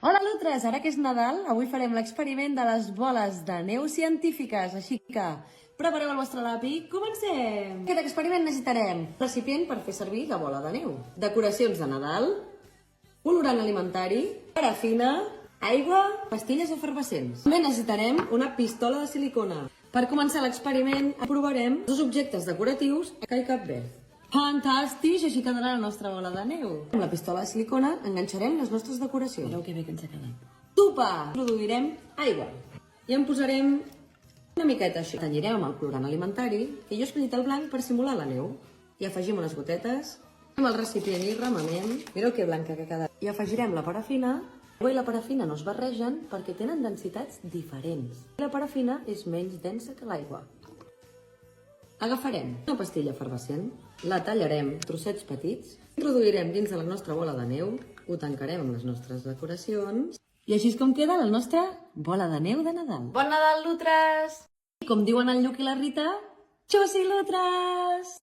Hola, Lutres! Ara que és Nadal, avui farem l'experiment de les boles de neu científiques, així que prepareu el vostre lápiz. Comencem! Aquest experiment necessitarem un recipient per fer servir la bola de neu, decoracions de Nadal, colorant alimentari, parafina, aigua, pastilles efervescents. També necessitarem una pistola de silicona. Per començar l'experiment, provarem dos objectes decoratius que hi cap bé. Fantàstic! Així quedarà la nostra bola de neu. Amb la pistola de silicona enganxarem les nostres decoracions. Mireu que bé que ens ha quedat. Tupa! Introduirem aigua. I en posarem una miqueta així. Tenyirem amb el colorant alimentari i jo he escollit el blanc per simular la neu. I afegim unes gotetes. Amb el recipient i remamem. Mireu que blanca que ha quedat. I afegirem la parafina. L'aigua i la parafina no es barregen perquè tenen densitats diferents. La parafina és menys densa que l'aigua. Agafarem una pastilla efervescent, la tallarem trossets petits, introduirem dins de la nostra bola de neu, ho tancarem amb les nostres decoracions i així és com queda la nostra bola de neu de Nadal. Bon Nadal, Lutres! I com diuen el Lluc i la Rita, xusi, Lutres!